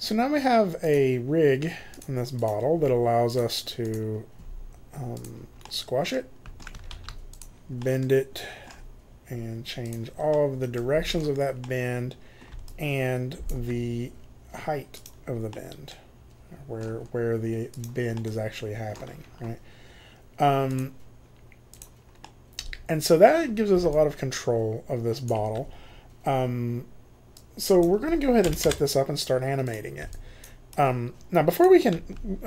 So now we have a rig in this bottle that allows us to squash it, bend it, and change all of the directions of that bend and the height of the bend, where the bend is actually happening, right? And so that gives us a lot of control of this bottle. So we're going to go ahead and set this up and start animating it. Now, before we can,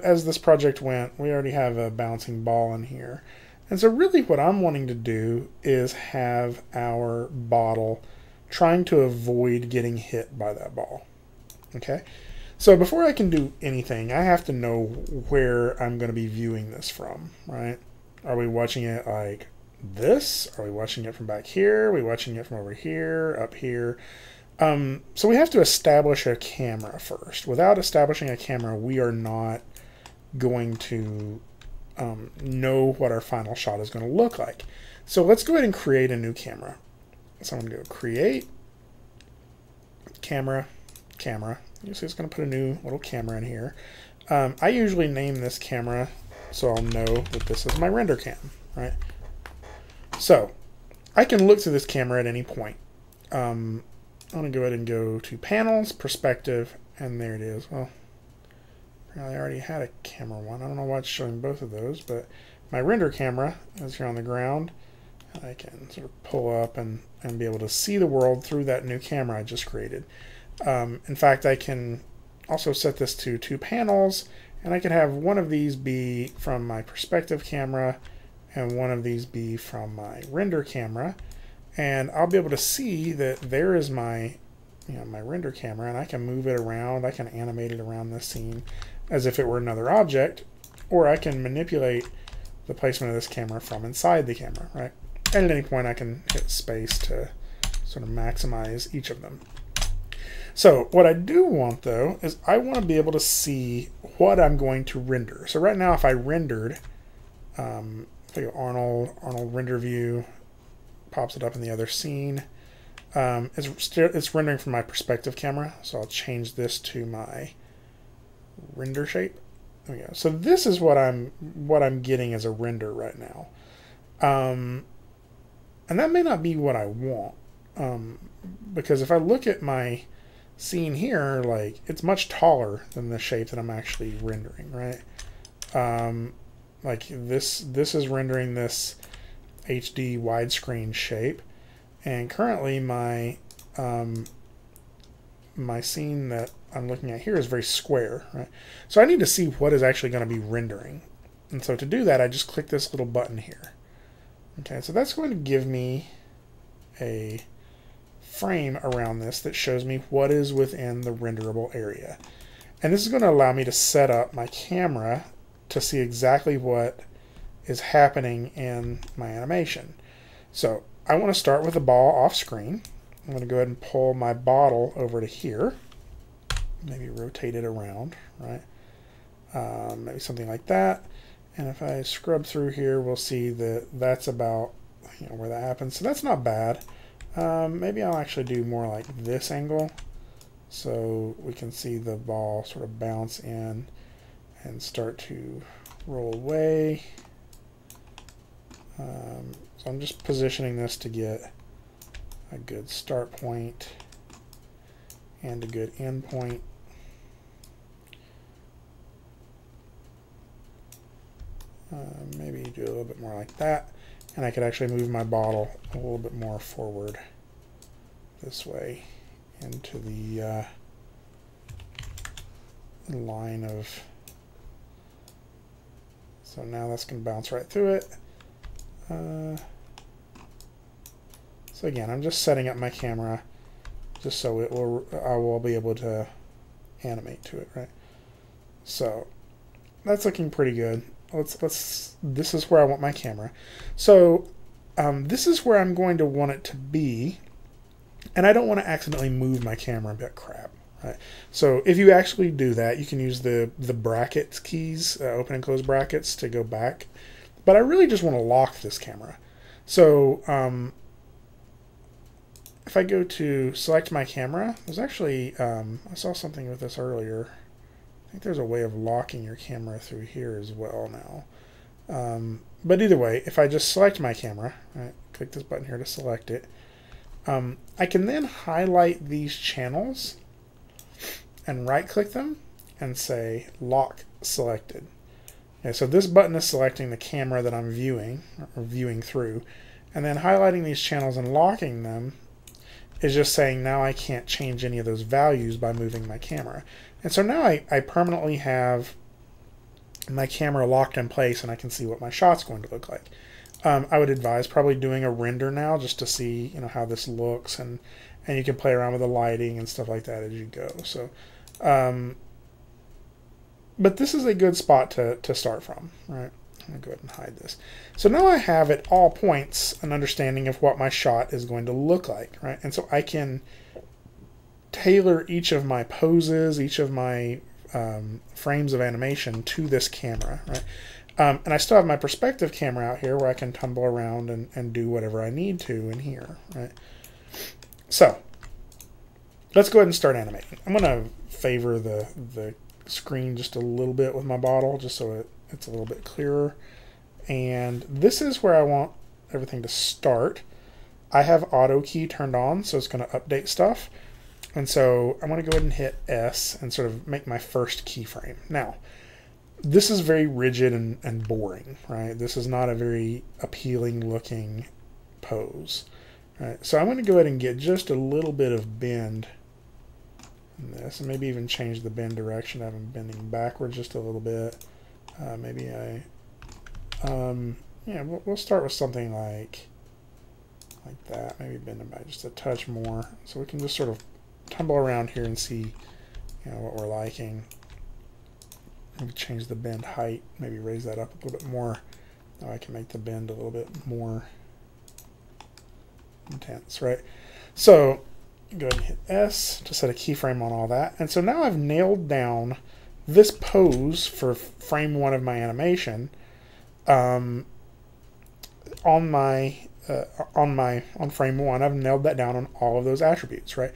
as this project went, we already have a bouncing ball in here. And so really what I'm wanting to do is have our bottle trying to avoid getting hit by that ball. Okay? So before I can do anything, I have to know where I'm going to be viewing this from, right? Are we watching it like this? Are we watching it from back here? Are we watching it from over here, up here? So we have to establish a camera first. Without establishing a camera, we are not going to know what our final shot is going to look like. So let's go ahead and create a new camera. So I'm going to go create, camera. You see it's going to put a new little camera in here. I usually name this camera so I'll know that this is my render cam, right? So I can look through this camera at any point. I'm going to go ahead and go to panels, perspective, and there it is. Well, I already had a camera one. I don't know why it's showing both of those, but my render camera is here on the ground. I can sort of pull up and be able to see the world through that new camera I just created. In fact, I can also set this to 2 panels, and I can have one of these be from my perspective camera and one of these be from my render camera. And I'll be able to see that there is my, my render camera, and I can move it around. I can animate it around this scene as if it were another object, or I can manipulate the placement of this camera from inside the camera, right? And at any point I can hit space to sort of maximize each of them. So what I do want though is I want to be able to see what I'm going to render. So right now if I rendered, if I go Arnold render view, pops it up in the other scene. It's rendering from my perspective camera, so I'll change this to my render shape. There we go. So this is what I'm getting as a render right now, and that may not be what I want, because if I look at my scene here, like it's much taller than the shape that I'm actually rendering, right? Like this is rendering this HD widescreen shape, and currently my my scene that I'm looking at here is very square, right? So I need to see what is actually going to be rendering, and so to do that I just click this little button here. Okay, so that's going to give me a frame around this that shows me what is within the renderable area, and this is going to allow me to set up my camera to see exactly what is happening in my animation. So I want to start with the ball off screen. I'm going to go ahead and pull my bottle over to here, maybe rotate it around, right? Maybe something like that. And if I scrub through here, we'll see that that's about where that happens. So that's not bad. Maybe I'll actually do more like this angle so we can see the ball sort of bounce in and start to roll away. So I'm just positioning this to get a good start point and a good end point. Maybe do a little bit more like that, and I could actually move my bottle a little bit more forward this way into the line of, so now that's going to bounce right through it. So again, I'm just setting up my camera just so I will be able to animate to it, right? So that's looking pretty good. This is where I want my camera. So this is where I'm going to want it to be, and I don't want to accidentally move my camera and be like, crap, right? So if you actually do that, you can use the brackets keys, open and close brackets, to go back. But I really just want to lock this camera. So if I go to select my camera, there's actually, I saw something with this earlier. I think there's a way of locking your camera through here as well now. But either way, if I just select my camera, right, click this button here to select it, I can then highlight these channels and right-click them and say Lock Selected. Okay, so this button is selecting the camera that I'm viewing, or viewing through, and then highlighting these channels and locking them is just saying now I can't change any of those values by moving my camera. And so now I permanently have my camera locked in place and I can see what my shot's going to look like. I would advise probably doing a render now just to see, you know, how this looks, and you can play around with the lighting and stuff like that as you go. So, but this is a good spot to start from, right? I'm going to go ahead and hide this. So now I have at all points an understanding of what my shot is going to look like, right? And so I can tailor each of my poses, each of my frames of animation to this camera, right? And I still have my perspective camera out here where I can tumble around and do whatever I need to in here, right? So let's go ahead and start animating. I'm going to favor the screen just a little bit with my bottle just so it's a little bit clearer. And this is where I want everything to start. I have auto key turned on, so it's going to update stuff. And so I'm going to go ahead and hit S and sort of make my first keyframe. Now, this is very rigid and boring, right? This is not a very appealing looking pose, right? So I'm going to go ahead and get just a little bit of bend in this, and maybe even change the bend direction. Have them bending backwards just a little bit. Maybe yeah, we'll start with something like that. Maybe bend them back just a touch more, so we can just sort of tumble around here and see, you know, what we're liking. Maybe change the bend height, maybe raise that up a little bit more. Now I can make the bend a little bit more intense, right? So go ahead and hit S to set a keyframe on all that. And so now I've nailed down this pose for frame 1 of my animation on frame 1. I've nailed that down on all of those attributes, right?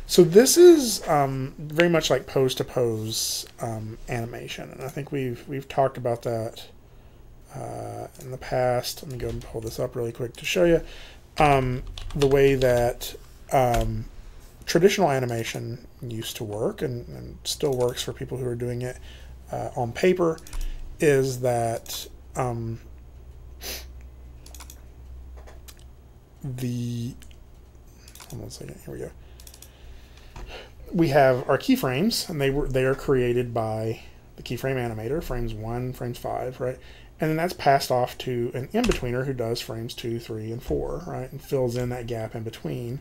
So this is very much like pose-to-pose animation, and I think we've talked about that in the past. Let me go and pull this up really quick to show you the way that traditional animation used to work, and still works for people who are doing it on paper, is that hold on a second, here we go. We have our keyframes, and they are created by the keyframe animator, frames 1, frames 5, right? And then that's passed off to an in-betweener who does frames 2, 3, and 4, right? And fills in that gap in between.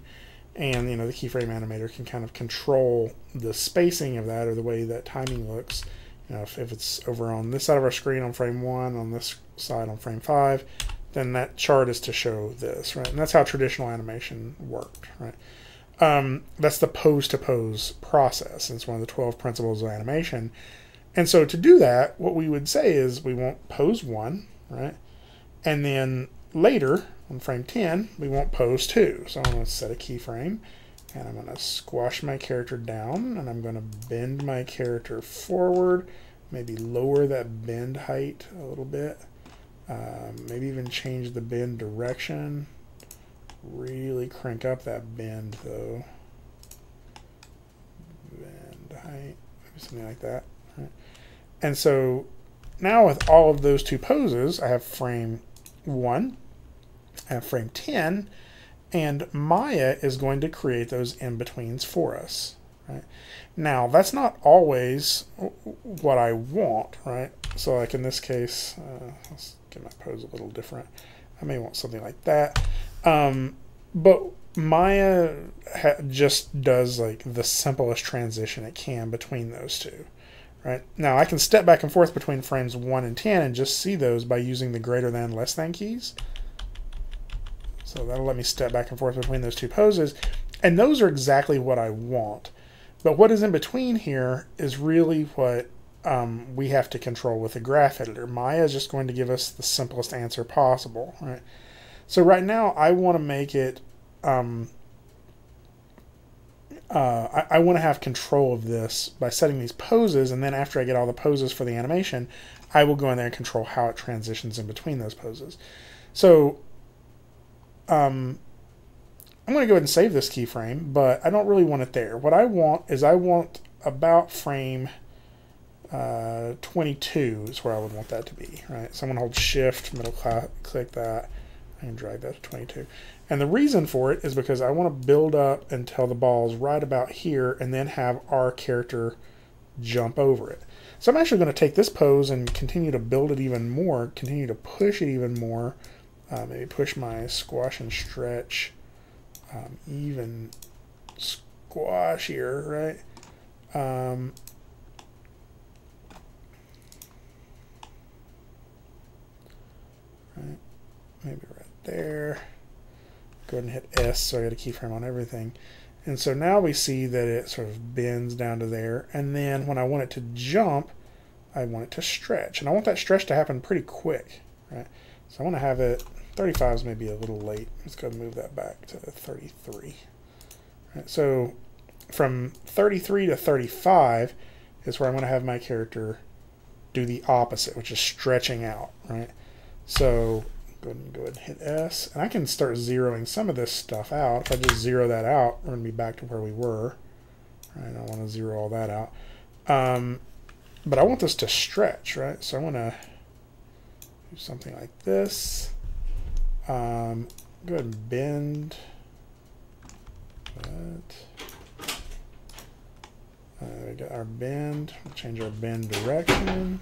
And, you know, the keyframe animator can kind of control the spacing of that, or the way that timing looks. You know, if it's over on this side of our screen on frame 1, on this side on frame 5, then that chart is to show this, right? And that's how traditional animation worked, right? That's the pose-to-pose process. It's one of the 12 principles of animation. And so to do that, what we would say is we want pose 1, right? And then later, on frame 10, we want pose 2. So I'm going to set a keyframe, and I'm going to squash my character down, and I'm going to bend my character forward, maybe lower that bend height a little bit, maybe even change the bend direction. Really crank up that bend though. Bend height, maybe something like that. Right. And so now with all of those two poses, I have frame 1, I have frame 10, and Maya is going to create those in-betweens for us. Right. Now that's not always what I want, right? So like in this case, let's get my pose a little different. I may want something like that. But Maya just does like the simplest transition it can between those two, right? Now I can step back and forth between frames 1 and 10 and just see those by using the greater than, less than keys. So that'll let me step back and forth between those two poses, and those are exactly what I want. But what is in between here is really what we have to control with the graph editor. Maya is just going to give us the simplest answer possible, right? So right now I want to make it I want to have control of this by setting these poses, and then after I get all the poses for the animation, I will go in there and control how it transitions in between those poses. So I'm going to go ahead and save this keyframe, but I don't really want it there. What I want is I want about frame 22 is where I would want that to be, right? So I'm going to hold Shift, middle click that, I can drag that to 22. And the reason for it is because I want to build up until the ball's right about here and then have our character jump over it. So I'm actually going to take this pose and continue to build it even more, continue to push it even more, maybe push my squash and stretch even squashier, right? Right, maybe right there. Go ahead and hit S, so I got a keyframe on everything. And so now we see that it sort of bends down to there. And then when I want it to jump, I want it to stretch. And I want that stretch to happen pretty quick, right? So I want to have it, 35 is maybe a little late. Let's go ahead and move that back to 33. Right, so from 33 to 35 is where I'm going to have my character do the opposite, which is stretching out, right? So go ahead and hit S, and I can start zeroing some of this stuff out. If I just zero that out, we're going to be back to where we were. Right, I don't want to zero all that out. But I want this to stretch, right? So I want to do something like this. Go ahead and bend that. We got our bend. We'll change our bend direction.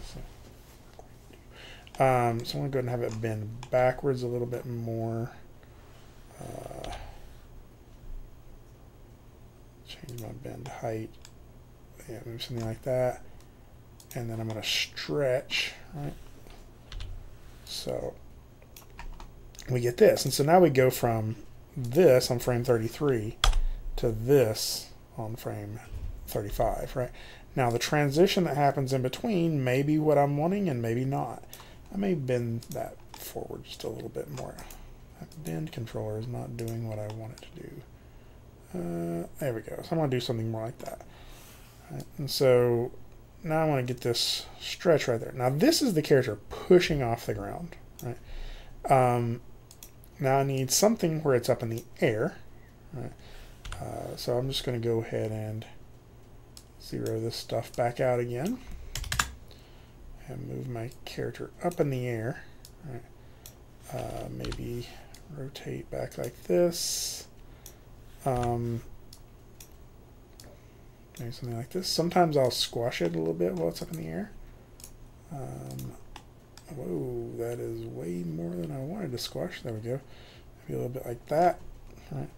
So I'm going to go ahead and have it bend backwards a little bit more. Change my bend height. Yeah, maybe something like that. And then I'm going to stretch, right? So we get this. And so now we go from this on frame 33 to this on frame 35, right? Now the transition that happens in between may be what I'm wanting and maybe not. I may bend that forward just a little bit more. That bend controller is not doing what I want it to do. There we go. So I'm going to do something more like that. Right? And so now I want to get this stretch right there. Now this is the character pushing off the ground. Right? Now I need something where it's up in the air. Right? So I'm just going to go ahead and zero this stuff back out again. And move my character up in the air. Right. Maybe rotate back like this. Maybe something like this. Sometimes I'll squash it a little bit while it's up in the air. Whoa, that is way more than I wanted to squash. There we go. Maybe a little bit like that. All right.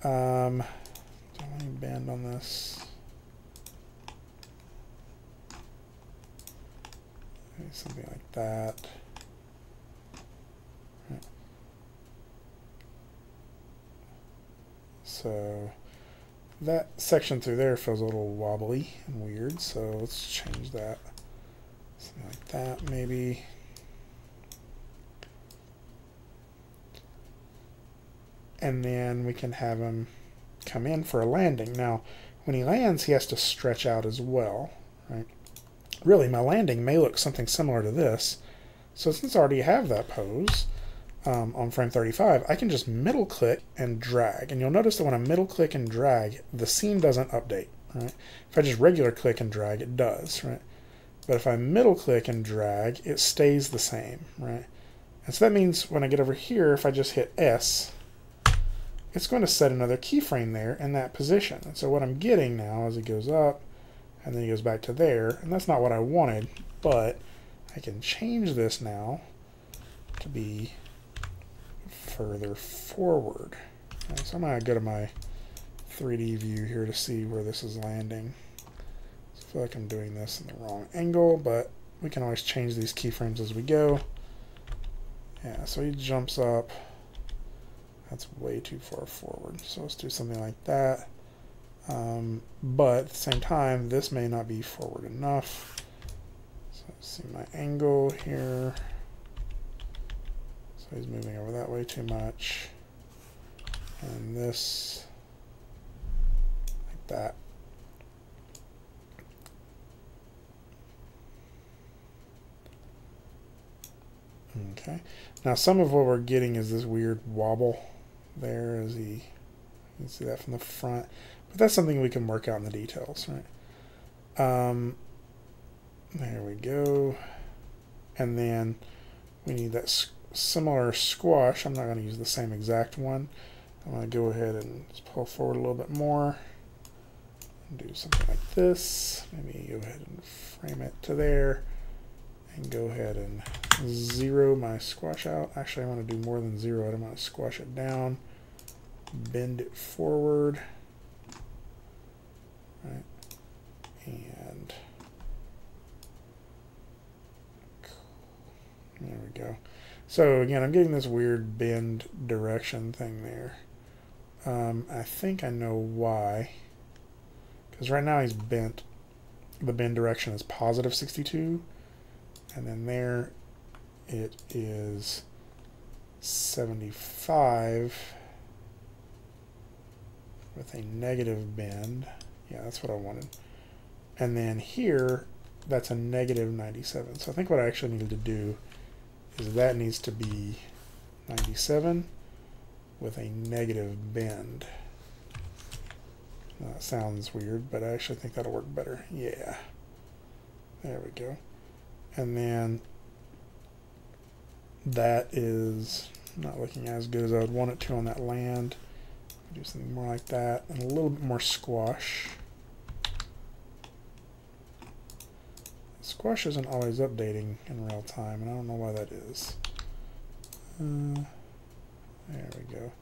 Don't want to bend on this. Maybe something like that. Right. So that section through there feels a little wobbly and weird, so let's change that. Something like that, maybe. And then we can have him come in for a landing. Now, when he lands, he has to stretch out as well, right? Really, my landing may look something similar to this. So since I already have that pose on frame 35, I can just middle click and drag. And you'll notice that when I middle click and drag, the scene doesn't update, right? If I just regular click and drag, it does, right? But if I middle click and drag, it stays the same, right? And so that means when I get over here, if I just hit S, it's going to set another keyframe there in that position. And so what I'm getting now is it goes up, and then he goes back to there, and that's not what I wanted, but I can change this now to be further forward. Right, so I'm going to go to my 3D view here to see where this is landing. So I feel like I'm doing this in the wrong angle, but we can always change these keyframes as we go. Yeah, so he jumps up. That's way too far forward, so let's do something like that. But at the same time, this may not be forward enough. So let's see my angle here. So he's moving over that way too much. And this, like that. Okay. Now some of what we're getting is this weird wobble there as you can see that from the front. But that's something we can work out in the details, right? There we go. And then we need that similar squash. I'm not going to use the same exact one. I'm going to go ahead and just pull forward a little bit more and do something like this. Maybe go ahead and frame it to there and go ahead and zero my squash out. Actually, I want to do more than zero it. I'm going to squash it down, bend it forward, right? And there we go. So again, I'm getting this weird bend direction thing there. I think I know why. Because right now he's bent. The bend direction is positive 62. And then there it is 75 with a negative bend. Yeah, that's what I wanted. And then here, that's a negative 97. So I think what I actually needed to do is that needs to be 97 with a negative bend. That sounds weird, but I actually think that'll work better. Yeah. There we go. And then that is not looking as good as I would want it to on that land. Do something more like that and a little bit more squash. Squash isn't always updating in real time, and I don't know why that is. There we go.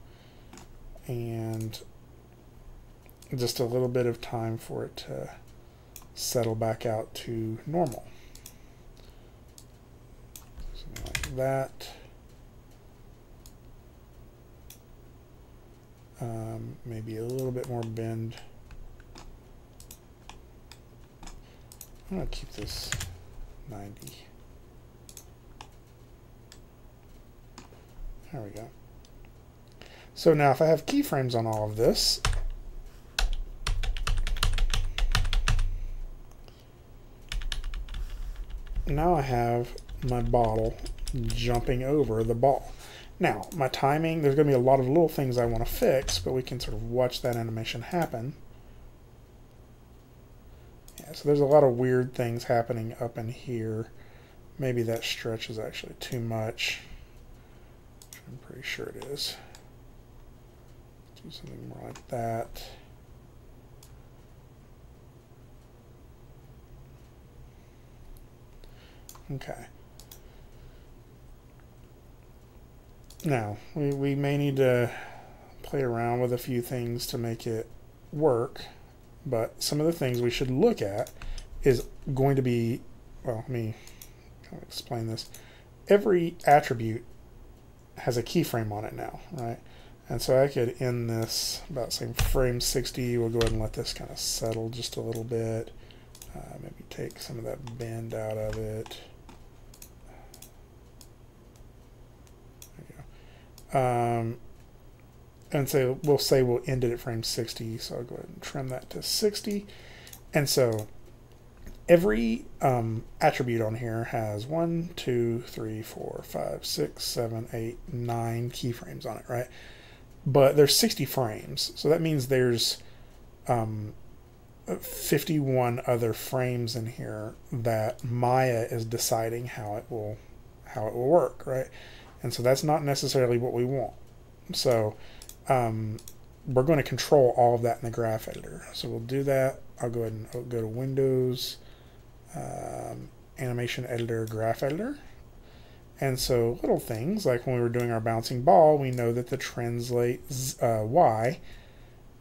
And just a little bit of time for it to settle back out to normal. Something like that. Maybe a little bit more bend. I'm going to keep this 90. There we go. So now if I have keyframes on all of this, now I have my bottle jumping over the ball. Now, my timing, there's going to be a lot of little things I want to fix, but we can sort of watch that animation happen. Yeah, so there's a lot of weird things happening up in here. Maybe that stretch is actually too much. I'm pretty sure it is. Do something more like that. Okay. Now, we may need to play around with a few things to make it work, but some of the things we should look at is going to be, well, let me kind of explain this. Every attribute has a keyframe on it now, right? And so I could end this about saying frame 60. We'll go ahead and let this kind of settle just a little bit. Maybe take some of that bend out of it. And so we'll say we'll end it at frame 60, so I'll go ahead and trim that to 60. And so every attribute on here has 1, 2, 3, 4, 5, 6, 7, 8, 9 keyframes on it, right? But there's 60 frames, so that means there's 51 other frames in here that Maya is deciding how it will work, right? And so that's not necessarily what we want. So we're going to control all of that in the graph editor. So we'll do that. I'll go ahead and go to Windows, Animation Editor, Graph Editor. And so little things like when we were doing our bouncing ball, we know that the translate Y,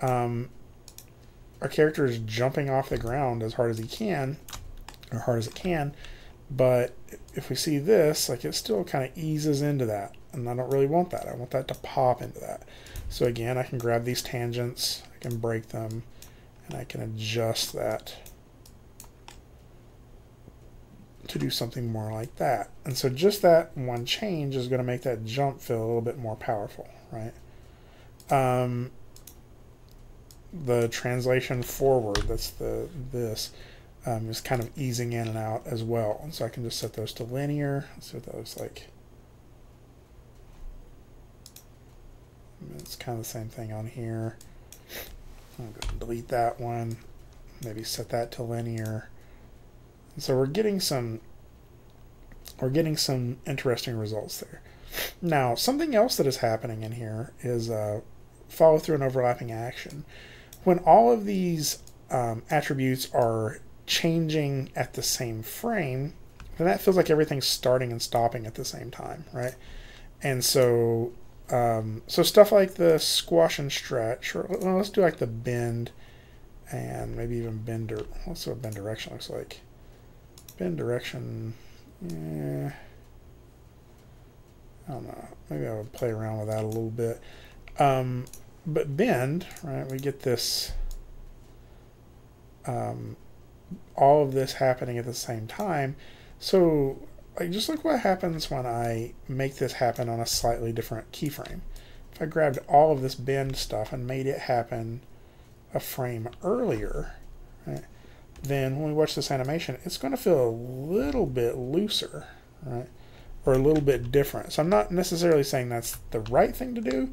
our character is jumping off the ground as hard as he can, or hard as it can. But if we see this, like it still kind of eases into that. And I don't really want that. I want that to pop into that. So again, I can grab these tangents, I can break them, and I can adjust that to do something more like that. And so just that one change is going to make that jump feel a little bit more powerful, right? the translation forward, that's this, is kind of easing in and out as well. And so I can just set those to linear. Let's see what that looks like. It's kind of the same thing on here. I'm going to delete that one. Maybe set that to linear. And so we're getting some interesting results there. Now, something else that is happening in here is follow through and overlapping action. When all of these attributes are changing at the same frame, then that feels like everything's starting and stopping at the same time, right? And so so stuff like the squash and stretch, or well, let's do like the bend, and maybe even bend, let's see what bend direction looks like. Bend direction, yeah, I don't know, maybe I would play around with that a little bit. But bend, right, we get this, all of this happening at the same time. So like, just look what happens when I make this happen on a slightly different keyframe. If I grabbed all of this bend stuff and made it happen a frame earlier, right, then when we watch this animation, it's going to feel a little bit looser, right, or a little bit different. So I'm not necessarily saying that's the right thing to do,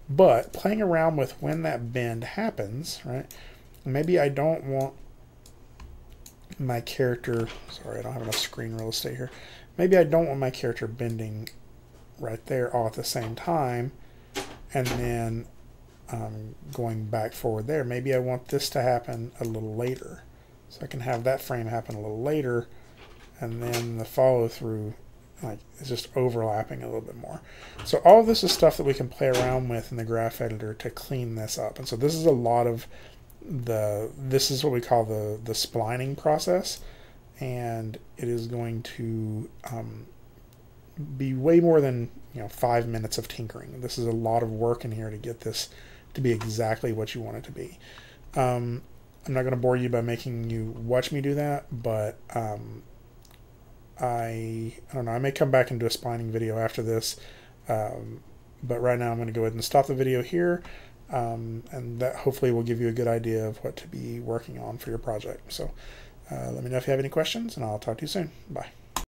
but playing around with when that bend happens, right, maybe I don't want my character, sorry, I don't have enough screen real estate here. Maybe I don't want my character bending right there all at the same time, and then going back forward there. Maybe I want this to happen a little later. So I can have that frame happen a little later, and then the follow through like is just overlapping a little bit more. So all of this is stuff that we can play around with in the graph editor to clean this up. And so this is a lot of this is what we call the splining process, and it is going to be way more than 5 minutes of tinkering. This is a lot of work in here to get this to be exactly what you want it to be. I'm not going to bore you by making you watch me do that, but I don't know, I may come back and do a splining video after this, but right now I'm going to go ahead and stop the video here, and that hopefully will give you a good idea of what to be working on for your project. So let me know if you have any questions, and I'll talk to you soon. Bye.